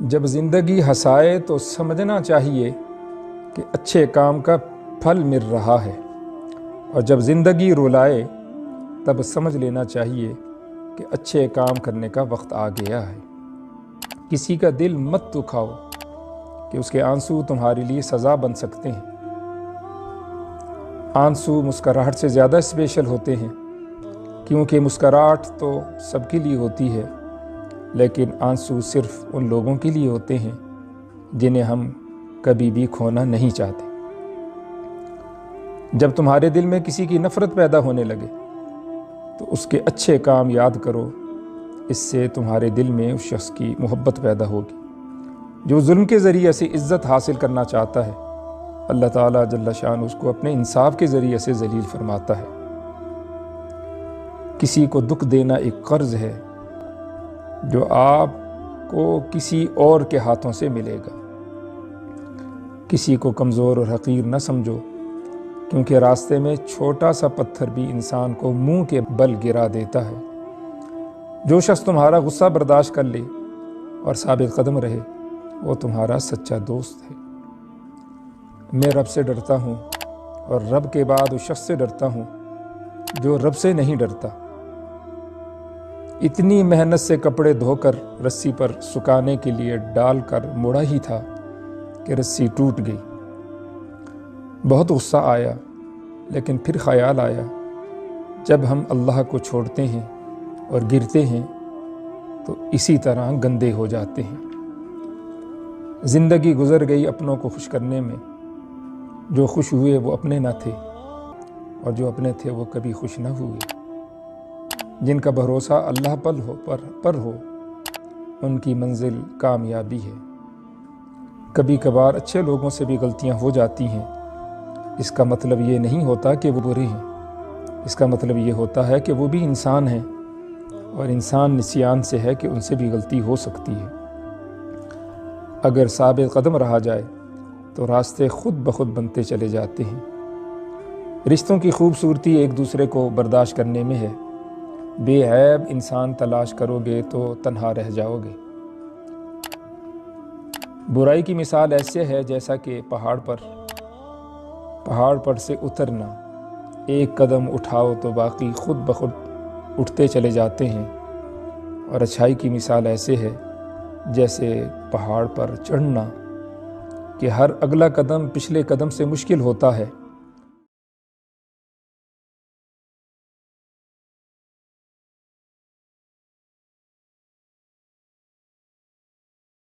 جب زندگی ہنسائے تو سمجھنا چاہیے کہ اچھے کام کا پھل مل رہا ہے، اور جب زندگی رلائے تب سمجھ لینا چاہیے کہ اچھے کام کرنے کا وقت آ گیا ہے۔ کسی کا دل مت دکھاؤ کہ اس کے آنسو تمہارے لیے سزا بن سکتے ہیں۔ آنسو مسکراہٹ سے زیادہ اسپیشل ہوتے ہیں، کیونکہ مسکراہٹ تو سب کے لیے ہوتی ہے، لیکن آنسو صرف ان لوگوں کے لیے ہوتے ہیں جنہیں ہم کبھی بھی کھونا نہیں چاہتے۔ جب تمہارے دل میں کسی کی نفرت پیدا ہونے لگے تو اس کے اچھے کام یاد کرو، اس سے تمہارے دل میں اس شخص کی محبت پیدا ہوگی۔ جو ظلم کے ذریعے سے عزت حاصل کرنا چاہتا ہے، اللہ تعالیٰ جل شان اس کو اپنے انصاف کے ذریعے سے ذلیل فرماتا ہے۔ کسی کو دکھ دینا ایک قرض ہے جو آپ کو کسی اور کے ہاتھوں سے ملے گا۔ کسی کو کمزور اور حقیر نہ سمجھو، کیونکہ راستے میں چھوٹا سا پتھر بھی انسان کو منہ کے بل گرا دیتا ہے۔ جو شخص تمہارا غصہ برداشت کر لے اور ثابت قدم رہے، وہ تمہارا سچا دوست ہے۔ میں رب سے ڈرتا ہوں، اور رب کے بعد اس شخص سے ڈرتا ہوں جو رب سے نہیں ڈرتا۔ اتنی محنت سے کپڑے دھو کر رسی پر سکھانے کے لیے ڈال کر مڑا ہی تھا کہ رسی ٹوٹ گئی۔ بہت غصہ آیا، لیکن پھر خیال آیا جب ہم اللہ کو چھوڑتے ہیں اور گرتے ہیں تو اسی طرح گندے ہو جاتے ہیں۔ زندگی گزر گئی اپنوں کو خوش کرنے میں۔ جو خوش ہوئے وہ اپنے نہ تھے، اور جو اپنے تھے وہ کبھی خوش نہ ہوئے۔ جن کا بھروسہ اللہ پر ہو ان کی منزل کامیابی ہے۔ کبھی کبھار اچھے لوگوں سے بھی غلطیاں ہو جاتی ہیں، اس کا مطلب یہ نہیں ہوتا کہ وہ برے ہیں، اس کا مطلب یہ ہوتا ہے کہ وہ بھی انسان ہیں، اور انسان نسیان سے ہے کہ ان سے بھی غلطی ہو سکتی ہے۔ اگر ثابت قدم رہا جائے تو راستے خود بخود بنتے چلے جاتے ہیں۔ رشتوں کی خوبصورتی ایک دوسرے کو برداشت کرنے میں ہے۔ بے عیب انسان تلاش کرو گے تو تنہا رہ جاؤ گے۔ برائی کی مثال ایسے ہے جیسا کہ پہاڑ پر سے اترنا۔ ایک قدم اٹھاؤ تو باقی خود بخود اٹھتے چلے جاتے ہیں، اور اچھائی کی مثال ایسے ہے جیسے پہاڑ پر چڑھنا کہ ہر اگلا قدم پچھلے قدم سے مشکل ہوتا ہے،